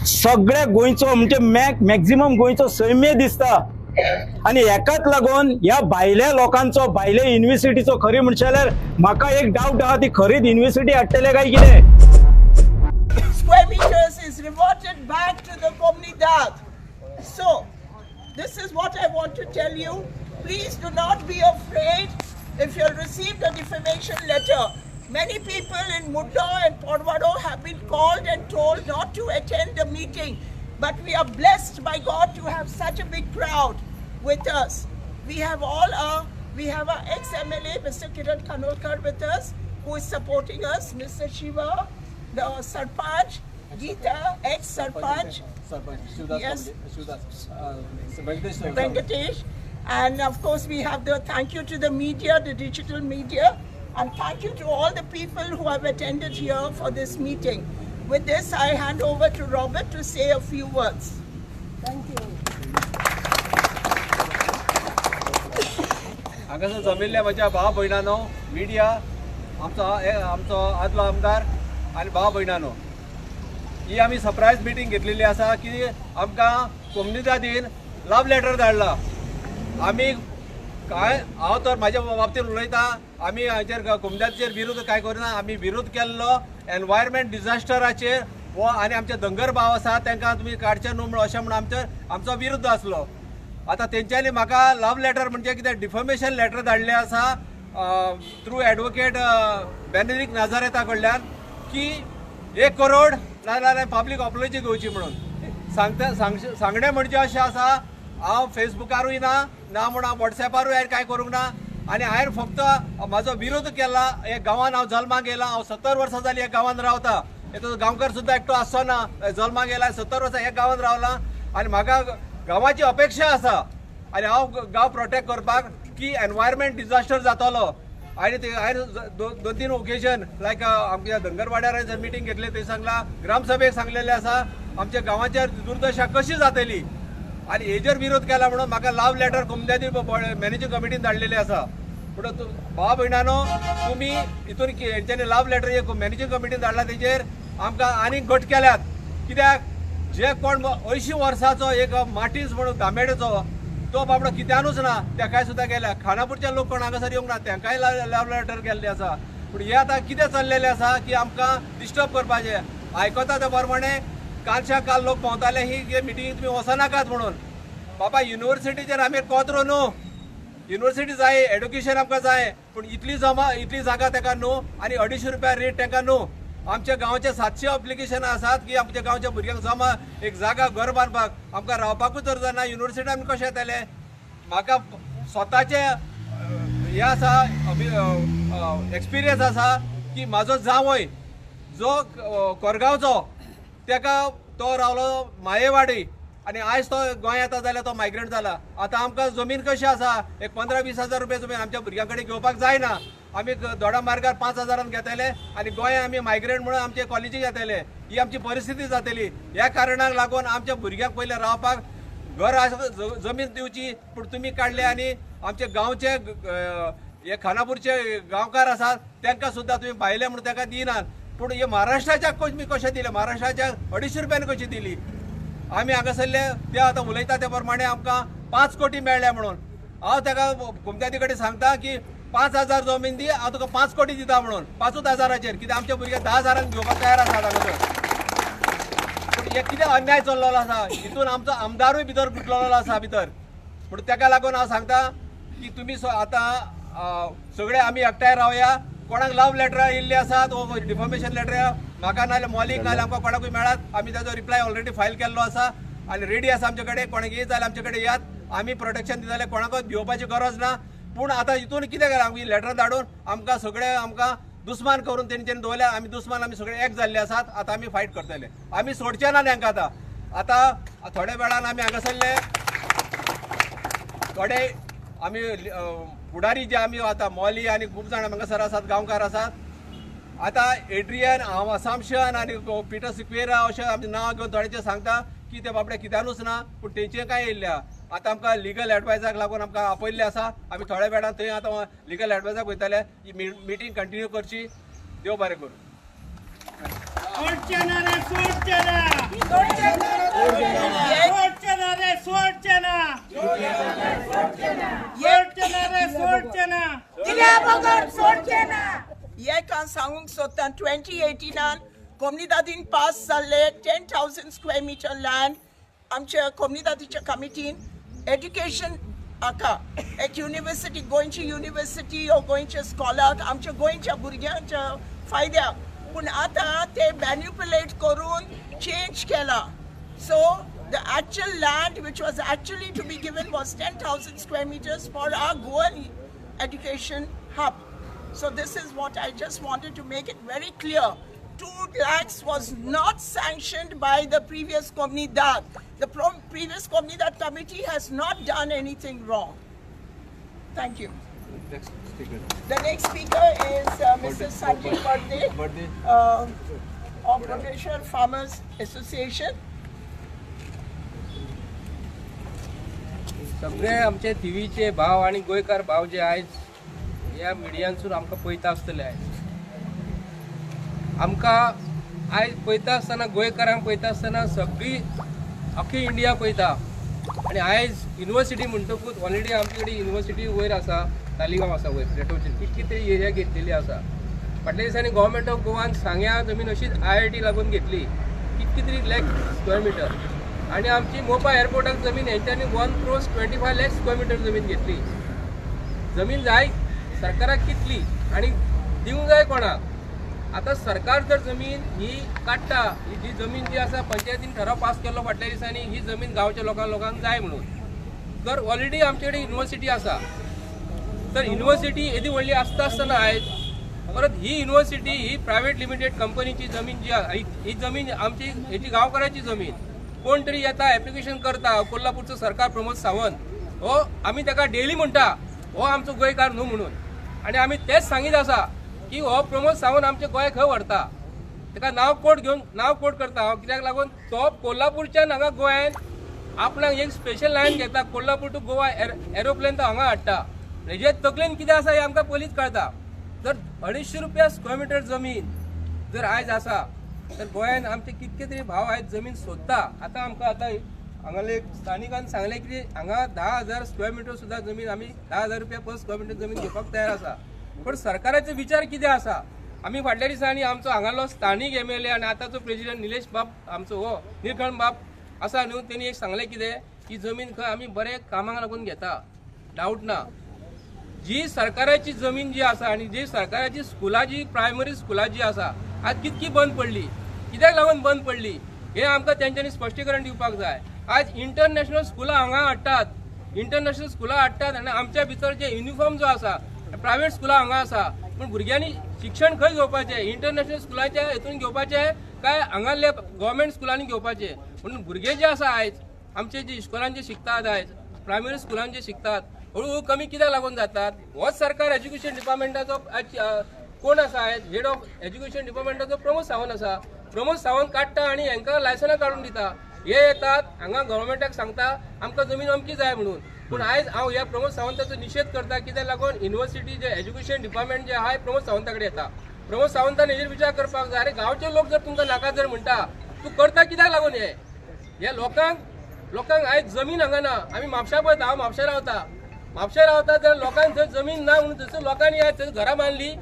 सगळे गोंयचो म्हणजे मॅक्झिमम गोंयचो सैम्य दिसता आणि एकाच लागून ह्या भायल्या लोकांचो भायल्या युनिव्हर्सिटीचो खरी म्हणचे जाल्यार म्हाका एक डाऊट आहा ती खरीच युनिव्हर्सिटी हाडटले काय कितें. Square meters is reverted back to the comunidad. So, this is what I want to tell you. Please do not be afraid if you received a defamation letter. Many people in Mudda and Porvado have been called and told not to attend the meeting. But we are blessed by God to have such a big crowd with us. We have our ex-MLA, Mr. Kiran Khanolkar with us, who is supporting us, Mr. Shiva, the Sarpanch, Geeta, ex-Sarpanch, yes, Venkatesh, and of course we have the thank you to the media, the digital media, and thank you to all the people who have attended here for this meeting. With this, I hand over to Robert to say a few words. Thank you. हांगासर जमिल्ल्या म्हज्या भाव भयणांनो, media, आमचो आदलो आमदार आनी भाव भयणांनो, ही आमी सरप्रायज मिटींग घेतलेली आसा की आमकां कोमुनिदादीन लव लेटर धाडला. आमी हांव तर म्हाज्या बाबतींत उलयतां, आमी हाचेर कोमुनिदादीचेर विरोध कांय करिना. आमी विरोध केल्लो एनवायरमेंट डिजास्टराचेर वो आनी आमचे दोंगर भाव आसा तांकां तुमी काडचे न्हू म्हणून अशें म्हणून आमचो विरोध आसलो. आतां तेंच्यांनी म्हाका लव लेटर म्हणजे कितें डिफमेशन लेटर धाडलें आसा थ्रू एडवोकेट बेनेडिक्ट नाझारेता कडल्यान की 1 करोड नाजाल्यार पब्लीक अपॉलॉजी घेवची म्हणून सांगणें म्हणजे अशें आसा. हांव फेसबुकारूय ना म्हणून हांव वॉट्सॅपारूय हांवें कांय करूंक ना आनी हांवें फक्त म्हाजो विरोध केला. हे गांवांत हांव जल्माक येयलां, हांव 70 वर्सां जालीं ह्या गांवांत रावतां. हेतून गांवकार सुद्दां एकटो आसचो ना. जल्माक येयला 70 वर्सां ह्या गांवांत रावलां आनी म्हाका गांवाची अपेक्षा आसा आनी हांव गांव प्रोटेक्ट करपाक की एनवायरमेंट डिजास्टर जातलो. आनी ते हांवें 2-3 ओकेजन लायक आमच्या धंगरवाड्यार जर मिटींग घेतली थंय सांगला, ग्रामसभेक सांगलेलें आसा आमच्या गांवाचेर दुर्दशा कशी जातली आनी हेजेर विरोध केला म्हणून म्हाका लव लेटर कोमुनिदादी मॅनेजींग कमिटीन धाडलेली आसा. म्हणून भाव भयणांनो, तुमी हितून हेंच्यांनी लव लेटर मॅनेजींग कमिटीन धाडला तेजेर आमकां आनीक घट केल्यात. कित्याक जे कोण 80 वर्साचो एक मार्टिन्स म्हणून दामेडेचो तो बाबडो कित्यानूच ना, ताकाय सुद्दां गेल्या. खानापूरचे लोक कोण हांगासर येवंक ना, तांकांय लव लेटर गेल्ले आसा. पूण हे आतां कितें चल्लेलें आसा की आमकां डिस्टर्ब करपाचें. आयकता ते प्रमाणे कालच्या काल लोक पावताले ही मिटींग तुमी वचनाकात म्हणून. बाबा युनिव्हर्सिटीचेर आमी कोतरो न्हू, युनिव्हर्सिटी जाय, एड्युकेशन आमकां जाय, पूण इतली जागा ताका न्हू आनी 250 रुपया रेट ताका न्हू. आमच्या गांवचे 700 एप्लिकेशन आसात की आमच्या गांवच्या भुरग्यांक जमा एक जागा घर बांदपाक. आमकां रावपाकूच जर जायना, युनिव्हर्सिटीन आमी कशें येतले. म्हाका स्वताचे हे आसा एक्सपिरियन्स आसा की म्हाजो जावय जो कोरगांवचो ताका तो रावलो मायेवाडी आनी आयज तो गोंय येता जाल्यार तो मायग्रंट जाला. आतां आमकां जमीन कशी आसा, एक 15-20 हजार रुपया जमीन आमच्या भुरग्यां कडेन घेवपाक जायना. आमी दोडा मार्गार 5,000 घेतले आनी गोंय आमी मायग्रंट म्हणून आमचे कॉलेजीक येतले. ही आमची परिस्थिती जातली. ह्या कारणाक लागून आमच्या भुरग्यांक पयलें रावपाक घर जमीन दिवची. पूण तुमी काडले आनी आमचे गांवचे हे खानापूरचे गांवकार आसात तांकां सुद्दां तुमी भायले म्हणून तांकां दिनात. पूण हे महाराष्ट्राच्या तुमी कशें दिले, महाराष्ट्राच्या 250 रुपयान कशी दिली. आमी हांगासरले ते आतां उलयता ते प्रमाणे आमकां 5 कोटी मेळ्ळे म्हणून. हांव ताका कोमुनिदादी कडेन सांगता की 5,000 जमीन दी, हांव तुका 5 कोटी दिता म्हणून. 5,000चेर कित्याक आमचे भुरगे 10,000 घेवपाक तयार आसात हांगासर. पूण हे कितें अन्याय चल्लेलो आसा, हितून आमचो आमदारूय भितर गुंतलेलो आसा भितर. म्हणून ताका लागून हांव सांगता की तुमी आतां सगळे आमी एकठांय रावया. कोणाक लव लेटरां येयल्ली आसात वो डिफॉमेशन लेटर म्हाका नाल्यार मॉलीक नाल्यार आमकां कोणाकूय मेळात. आमी ताजो रिप्लाय ऑलरेडी फायल केल्लो आसा आनी रेडी आसा आमचे कडेन. कोणाक येत जाल्यार आमचे कडेन येयात, आमी प्रोटेक्शन दिताले, कोणाकूच भिवपाची गरज ना. पूण आतां हितून कितें केलां आमी लेटर धाडून आमकां सगळे आमकां दुस्मान करून तेंच्यांनी दवरल्या. आमी दुस्मान आमी सगळे एक जाल्ले आसात. आतां आमी फायट करतले, आमी सोडचे ना तांकां. आतां थोड्या वेळान आमी हांगासरले थोडे आमी फुडारी जे आमी आतां मॉली आनी खूब जाण हांगासर आसात, गांवकार आसात. आतां एड्रियन, हांव असामशन आनी पिटर सिक्वेरा अशें आमी नांव घेवन थोड्याचें सांगता की ते बाबडे कित्यानूच ना. पूण तेंचें कांय येयल्ल्या. आतां आमकां लिगल एडवायजाक लागून आमकां आपयल्लें आसा. आमी थोड्या वेळान थंय आतां लिगल एडवायजाक वयतले. ही मिटींग कंटिन्यू करची. देव बरें करूं. 2018 कोमनीदादीन पास जाल्ले 10,000 स्क्वेअर मीटर लँड आमच्या कोमनीदादीच्या कमिटीन एज्युकेशन हाका एक युनिवर्सिटी गोंयची युनिवर्सिटी ओ गोंयचे स्कॉलाक आमच्या गोंयच्या भुरग्यांच्या फायद्याक पूण आतां ते मॅन्युपुलेट करून चेंज केला. So the actual land which was actually to be given was 10,000 square meters for our Goan education hub. So this is what I just wanted to make it very clear. 2 lakhs was not sanctioned by the previous Comunidad. The previous Comunidad committee has not done anything wrong. Thank you. Next speaker. The next speaker is Mr. Sanjay Burde of Pradeshwar Farmers Association. सगळे आमचे टीव्हीचे भाव आणि गोंयकार भाव जे आयज ह्या मिडियांसून आमकां पळयता आसतले आमकां आयज पळयता आसतना गोंयकारांक पळयता आसतना सगळी अख्खी इंडिया पळयता आनी आयज युनिवर्सिटी म्हणटकूच ऑलरेडी आमचे कडेन युनिवर्सिटी वयर आसा तालिगांव आसा वयर प्लेटोचेर कितकी तरी एरिया घेतलेली आसा. फाटल्या दिसांनी गव्हर्मेंट ऑफ गोवान सांग्या जमीन अशीच IIT लागून घेतली कितकी तरी लाख स्क्वेअर मिटर आणि आमची मोपा एअरपोर्टाक जमीन हेंच्यांनी 1,25 लाख स्क्वेअर मिटर जमीन घेतली. जमीन जाय सरकाराक कितली आणि दिवंक जाय कोणाक. आता सरकार जर जमीन ही काडटा ही जी जमीन जी आसा पंचायतीन ठराव पास केल्लो फाटल्या दिसांनी ही जमीन गांवच्या लोकांक जाय म्हणून. तर ऑलरेडी आमचे कडेन युनिवर्सिटी आसा तर युनिवर्सिटी येदी व्हडली आसता आसतना आयज परत ही युनिवर्सिटी ही प्रायवेट लिमिटेड कंपनीची जमीन जी ही जमीन आमची हेची गांवकाराची जमीन कोण तरी येता एप्लिकेशन करता कोल्हापूरचो सरकार प्रमोद सावंत हो आमी ताका डेली म्हणटा हो आमचो गोंयकार न्हू म्हणून आणि आमी तेच सांगीत आसा की हो प्रमोद सावंत आमचे गोंय खंय व्हरता ताका नांव कोट करता कित्याक लागून तो कोल्हापूरच्यान हांगा गोंयान आपणाक एक स्पेशल लायन घेता कोल्हापूर टू गोवा एरोप्लेन तो हांगा हाडटा. हेजे तकलेन कितें आसा हें आमकां पयलींच कळटा. जर 250 रुपया स्क्वेअर मिटर जमीन जर आयज आसा तर गोंयान आमचे कितके तरी भाव आयज जमीन सोदता. आतां आमकां हांगाले स्थानिकान सांगलें की हांगा 10,000 स्क्वेअर मिटर सुद्दां जमीन आमी 10,000 रुपया पर स्क्वेअर मिटर जमीन घेवपाक तयार आसा. पण सरकाराचो विचार कितें आसा आमी फाटल्या दिसांनी आमचो हांगालो स्थानीक MLA आनी आतांचो प्रेसिडेंट निलेश बाब आमचो हो निलकंठ बाब आसा न्हू तेणी एक सांगलें कितें की जमीन खंय आमी बरे कामाक लागून घेता डावट ना. जी सरकाराची जमीन जी आसा आनी जी सरकाराची स्कुलां जी प्रायमरी स्कुलां जी आसा आज कितकी बंद पडली कित्याक लागून बंद पडली हे आमकां तेंच्यांनी स्पश्टीकरण दिवपाक जाय. आज इंटरनॅशनल स्कुलां हांगा हाडटात आनी आमच्या भितर जे युनिफॉर्म जो आसा प्रायवेट स्कुलां हांगा आसा पूण भुरग्यांनी शिक्षण खंय घेवपाचें इंटरनॅशनल स्कुलाच्या हेतून घेवपाचें काय हांगाले गव्हर्मेंट स्कुलांनी घेवपाचें. म्हणून भुरगे जे आसा आयज आमचे जे इस्कॉलांत जे शिकतात आयज प्रायमरी स्कुलांत जे शिकतात हळूहळू कमी कित्याक लागून जातात. होच सरकार एज्युकेशन डिपार्टमेंटाचो कोण आसा आयज हेड ऑफ एज्युकेशन डिपार्टमेंटाचो प्रमोद सावंत आसा. प्रमोद सावंत काडटा आनी हांकां लायसनां काडून दिता. हे येतात हांगा गव्हर्मेंटाक सांगता आमकां जमीन अमकी जाय म्हणून. पूण आयज हांव ह्या प्रमोद सावंताचो निशेध करता कित्याक लागून युनिवर्सिटी जे एज्युकेशन डिपार्टमेंट जे आहा प्रमोद सावंता कडेन येता. प्रमोद सावंतान हेजेर विचार करपाक जाय. अरे गांवचे लोक जर तुमकां नाका जर म्हणटा तूं करता कित्याक लागून हे लोकांक आयज जमीन हांगा ना. आमी म्हापशा पळयता हांव म्हापशा रावता जर लोकांक थंय जमीन ना म्हणून थंयसर लोकांनी आयज थंय घरां बांदली.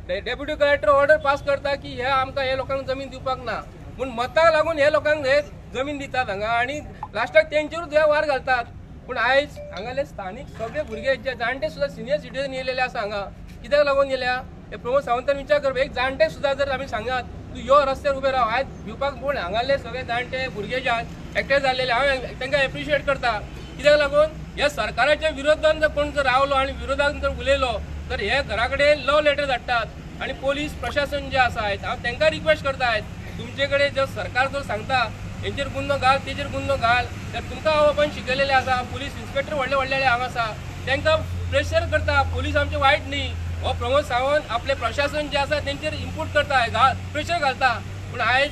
डेप्युटी कलेक्टर ऑर्डर पास करता की हे आमकां हे लोकांक जमीन दिवपाक ना पूण मताक लागून हे लोकांक हे जमीन दितात हांगा आनी लास्टाक तेंचेरूच हे वार घालतात. पूण आयज हांगाले स्थानीक सगळे भुरगे जे जाणटे सुद्दां सिनियर सिटीजन येयलेले आसा हांगा कित्याक लागून येयल्या हे प्रमोद सावंतान विचार करप एक जाणटे सुद्दां जर आमी सांगात तूं यो रस्त्यार उबे राव आयज भिवपाक पूण हांगाले सगळे जाणटे भुरगे जे एकटे जाल्लेले हांव तांकां एप्रिशिएट करता. कित्याक लागून ह्या सरकाराच्या विरोधान जर कोण जर रावलो आनी विरोधान जर उलयलो तर हे घरा कडेन लव लेटर धाडटात आनी पोलीस प्रशासन जे आसा हांव तांकां रिक्वेस्ट करता तुमचे कडेन जर सरकार जर सांगता हेंचेर गुन्हो घाल तेचेर गुन्हो घाल तर तुमकां हांव आपण शिकयलेले आसा पुलीस इन्स्पेक्टर व्हडले हांगा आसा तांकां प्रेशर करता. पुलीस आमचे वायट न्ही. हो प्रमोद सावंत आपले प्रशासन जे आसा तेंचेर इनपूट करता प्रेशर घालता. पूण आयज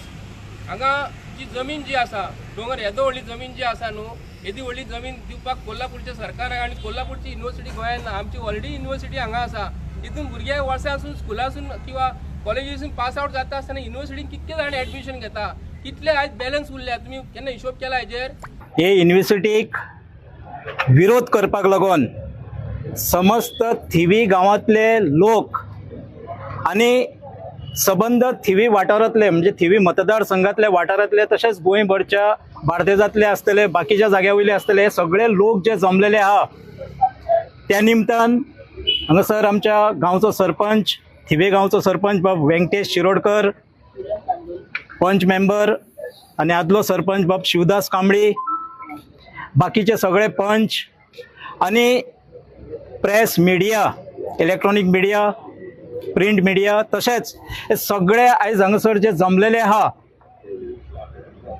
हांगा जी जमीन जी आसा दोंगर येदो व्हडली जमीन जी आसा न्हू येदी व्हडली जमीन दिवपाक कोल्हापूरच्या सरकाराक आनी कोल्हापूरची युनिवर्सिटी गोंयांत ना. आमची ऑलरेडी युनिवर्सिटी हांगा आसा. तितून भुरगे वर्सांसून स्कुलासून किंवा कॉलेजीसून पास आउट जाता आसतना युनिवर्सिटीन कितके जाण एडमिशन घेता कितले आयज बॅलन्स उरल्या तुमी केन्ना हिशोब केला हेजेर. हे युनिवर्सिटीक विरोध करपाक लागून समस्त थिवी गांवांतले लोक आनी सबंद थिवी वाठारांतले म्हणजे थिवी मतदारसंघातले वाठारांतले तशेंच गोंयभरच्या बार्देजांतले आसतले बाकीच्या जाग्या वयले आसतले हे सगळे लोक जे जमलेले आहा त्या निमतान हांगासर आमच्या गांवचो सरपंच थिवे गांवचो सरपंच बाब व्यंकटेश शिरोडकर, पंच मेंबर आनी आदलो सरपंच बाब शिवदास कांबळी, बाकीचे सगळे पंच आनी press media, electronic media, print media तशेंच हे सगळे आयज हांगासर जे जमलेले आहा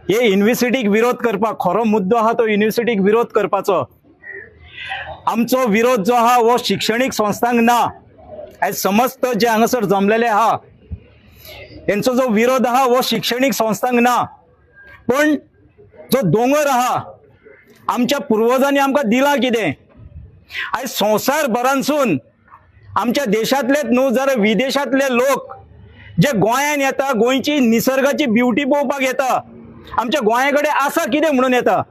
हे युनिव्हर्सिटीक विरोध करपाक खरो मुद्दो आहा तो युनिव्हर्सिटीक विरोध करपाचो. आमचो विरोध जो आहा वो शिक्षणीक संस्थांक ना. आयज समस्त जे हांगासर जमलेले आहा हेंचो जो विरोध आहा वो शिक्षणीक संस्थांक ना, पण जो दोंगर आहा आमच्या पुर्वजांनी आमकां दिला कितें. आयज संवसारभरांसून आमच्या देशांतलेच न्हू जाल्यार विदेशांतले लोक जे गोंयांत येता गोंयची निसर्गाची ब्युटी पळोवपाक येता. आमच्या गोंया कडेन आसा कितें म्हणून येता.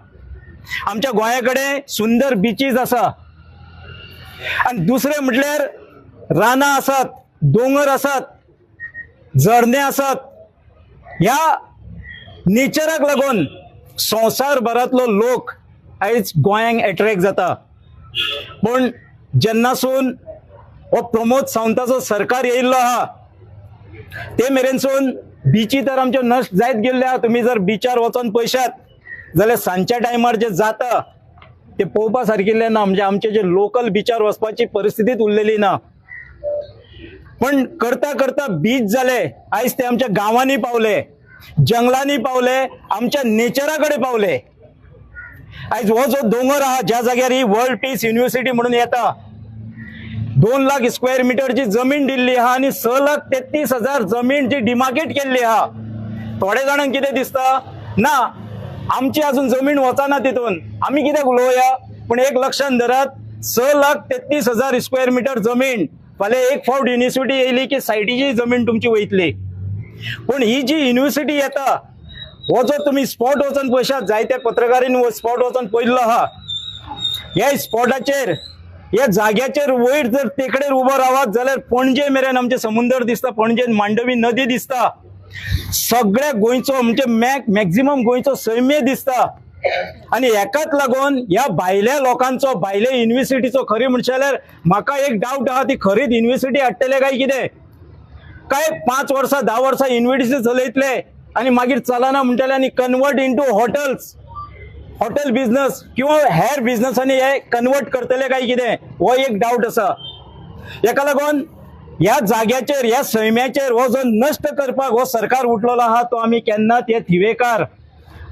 आमच्या गोंया कडेन सुंदर बिचीज आसा आनी दुसरें म्हटल्यार रानां आसात, दोंगर आसात, झरणे आसात. ह्या नेचराक लागून संवसारभरांतलो लोक आयज गोंयांक एट्रॅक्ट जाता. पूण जेन्नासून हो प्रमोद सावंताचो सरकार येयल्लो आहा ते मेरेनसून बिची तर आमच्यो नश्ट जायत गेल्ले आहा. तुमी जर बिचार वचोन पळयशात जाल्यार सांजच्या टायमार जे जाता ते पळोवपा सारकिल्ले ना. म्हणजे आमचे जे लोकल बिचार वचपाची परिस्थितीच उरलेली ना. पण करता करता बीच जाले, आयज ते आमच्या गांवांनी पावले, जंगलांनी पावले, आमच्या नेचरा कडेन पावले. आयज हो जो दोंगर आहा ज्या जाग्यार ही वर्ल्ड पीस युनिव्हर्सिटी म्हणून येता 2 लाख स्क्वेअर मिटरची जमीन दिल्ली आहा आणि 6,33,000 जमीन जी डिमार्केट केल्ली आहा. थोडे जाणांक कितें दिसता ना आमची अजून जमीन वचना तितून आमी कित्याक उलोवया. पण एक लक्षात धरात 6,33,000 स्क्वेअर मिटर जमीन फाल्यां एक फावट युनिव्हर्सिटी येयली की सायटीची जमीन तुमची वयतली. पण ही जी युनिव्हर्सिटी येता हो जो तुम्ही स्पॉट वचून पळयशात जायत्या पत्रकारीन स्पॉट वचून पळयल्लो आहा. ह्या स्पॉटाचेर ह्या जाग्याचेर वयर जर तेकडेर उबो रावत जाल्यार पणजे मेरेन आमचे समुद्र दिसता, पणजेन मांडवी नदी दिसता, सगळ्या गोंयचो म्हणजे मॅक्झिमम गोंयचो सैम्य दिसता. आणि हेकाच लागून ह्या भायल्या लोकांचो भायल्या युनिव्हर्सिटीचो खरी म्हणचे जाल्यार म्हाका एक डावट आहा ती खरीच युनिव्हर्सिटी हाडटले काय कितें. काय 5 वर्सां 10 वर्सां युनिव्हर्सिटी चलयतले आणि मागीर चलना म्हणटले आणि कन्वर्ट इंटू हॉटेल बिझनेस किंवा हेर बिझनेसांनी हे कन्वर्ट करतले काय कितें हो एक डावट आसा. हेका लागून ह्या जाग्याचेर ह्या सैम्याचेर हो जो नश्ट करपाक हो सरकार उठलेलो आहा तो आमी केन्नाच हे थिवेकार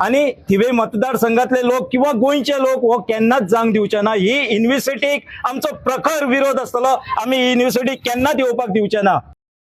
आणि थिवे मतदारसंघातले लोक किंवा गोंयचे लोक हो केन्नाच जावंक दिवचे ना. ही युनिव्हर्सिटीक आमचो प्रखर विरोध आसतलो. आमी ही युनिव्हर्सिटी केन्नाच येवपाक दिवचे ना.